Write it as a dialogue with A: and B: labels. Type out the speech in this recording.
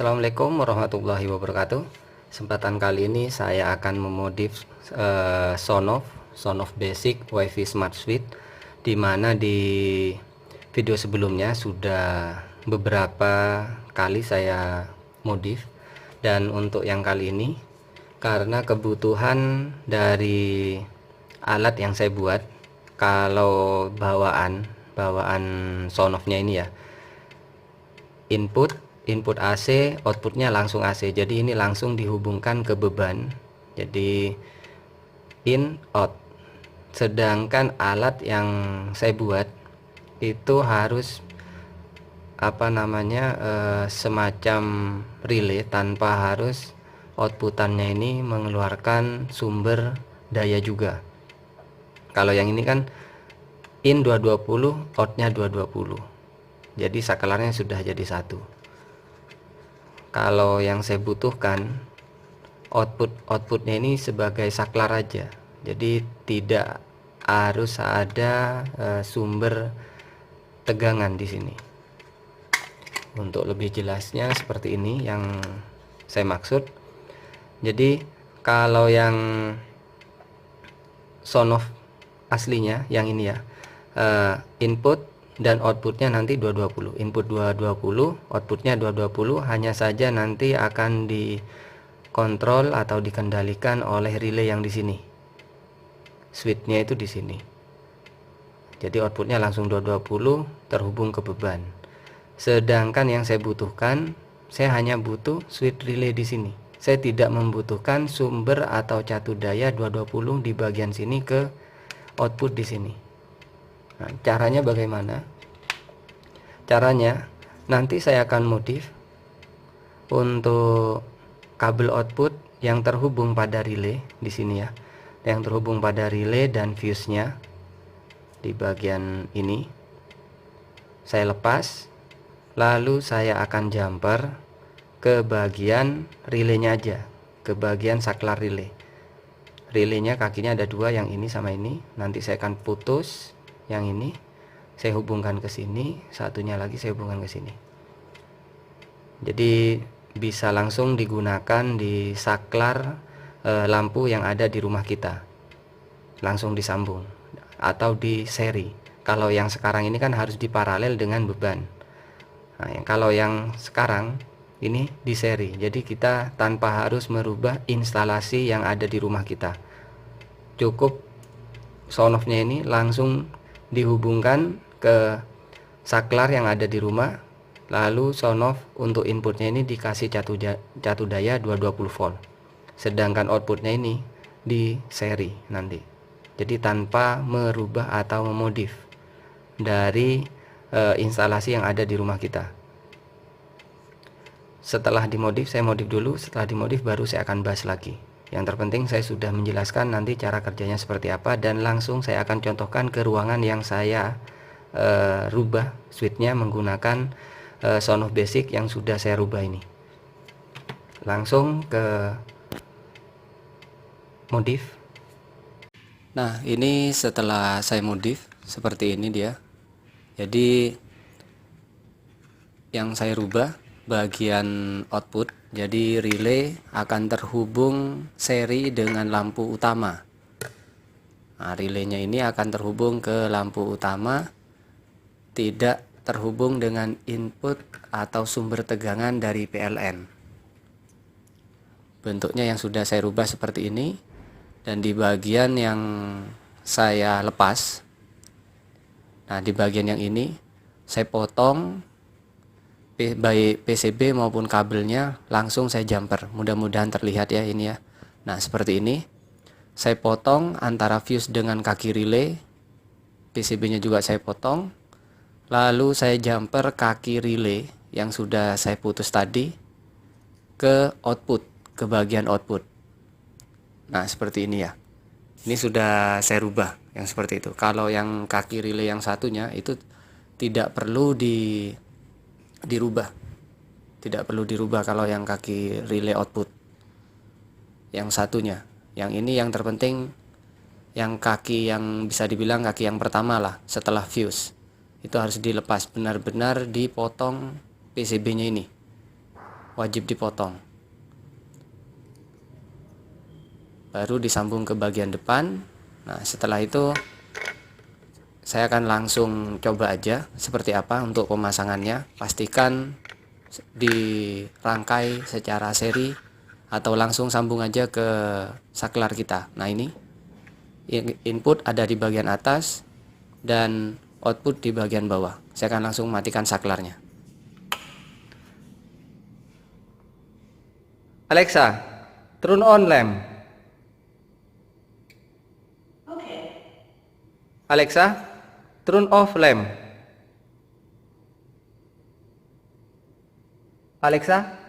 A: Assalamualaikum warahmatullahi wabarakatuh. Kesempatan kali ini saya akan memodif Sonoff Basic WiFi Smart Suite, dimana di video sebelumnya sudah beberapa kali saya modif, dan untuk yang kali ini karena kebutuhan dari alat yang saya buat, kalau bawaan Sonoffnya ini ya, input AC, outputnya langsung AC, jadi ini langsung dihubungkan ke beban, jadi in out. Sedangkan alat yang saya buat itu harus semacam relay, tanpa harus outputannya ini mengeluarkan sumber daya juga. Kalau yang ini kan in 220, outnya 220, jadi saklarnya sudah jadi satu. Kalau yang saya butuhkan outputnya ini sebagai saklar aja, jadi tidak harus ada sumber tegangan di sini. Untuk lebih jelasnya seperti ini yang saya maksud. Jadi kalau yang Sonoff aslinya yang ini ya, input dan outputnya nanti 220, input 220, outputnya 220, hanya saja nanti akan dikontrol atau dikendalikan oleh relay yang di sini. Switchnya itu di sini. Jadi outputnya langsung 220 terhubung ke beban. Sedangkan yang saya butuhkan, saya hanya butuh switch relay di sini. Saya tidak membutuhkan sumber atau catu daya 220 di bagian sini ke output di sini. Nah, caranya bagaimana? Caranya nanti saya akan modif untuk kabel output yang terhubung pada relay di sini ya, yang terhubung pada relay dan fuse-nya di bagian ini. Saya lepas, lalu saya akan jumper ke bagian relaynya aja, ke bagian saklar relay. Relaynya kakinya ada dua, yang ini sama ini. Nanti saya akan putus yang ini, saya hubungkan ke sini, satunya lagi saya hubungkan ke sini. Jadi bisa langsung digunakan di saklar lampu yang ada di rumah kita, langsung disambung atau di seri. Kalau yang sekarang ini kan harus diparalel dengan beban. Nah, kalau yang sekarang ini di seri, jadi kita tanpa harus merubah instalasi yang ada di rumah kita. Cukup Sonoffnya ini langsung dihubungkan ke saklar yang ada di rumah, lalu Sonoff untuk inputnya ini dikasih catu daya 220 volt, sedangkan outputnya ini di seri nanti. Jadi tanpa merubah atau memodif dari instalasi yang ada di rumah kita. Setelah dimodif, saya modif dulu, setelah dimodif baru saya akan bahas lagi. Yang terpenting saya sudah menjelaskan nanti cara kerjanya seperti apa, dan langsung saya akan contohkan ke ruangan yang saya rubah switchnya menggunakan Sonoff Basic yang sudah saya rubah ini. Langsung ke modif. Nah, ini setelah saya modif seperti ini dia. Jadi yang saya rubah bagian output, jadi relay akan terhubung seri dengan lampu utama. Nah, relaynya ini akan terhubung ke lampu utama, tidak terhubung dengan input atau sumber tegangan dari PLN. Bentuknya yang sudah saya rubah seperti ini, dan di bagian yang saya lepas, nah di bagian yang ini saya potong baik PCB maupun kabelnya, langsung saya jumper. Mudah-mudahan terlihat ya ini ya. Nah seperti ini, saya potong antara fuse dengan kaki relay, PCB-nya juga saya potong, lalu saya jumper kaki relay yang sudah saya putus tadi ke output, ke bagian output. Nah seperti ini ya. Ini sudah saya rubah yang seperti itu. Kalau yang kaki relay yang satunya itu tidak perlu dirubah, tidak perlu dirubah kalau yang kaki relay output yang satunya. Yang ini yang terpenting, yang kaki yang bisa dibilang kaki yang pertama lah setelah fuse, itu harus dilepas, benar-benar dipotong PCB nya ini. wajib dipotong. Baru disambung ke bagian depan. Nah, setelah itu saya akan langsung coba aja seperti apa untuk pemasangannya. Pastikan dirangkai secara seri atau langsung sambung aja ke saklar kita. Nah, ini input ada di bagian atas dan output di bagian bawah. Saya akan langsung matikan saklarnya. Alexa, turn on lamp. Alexa, turn off lamp. Alexa,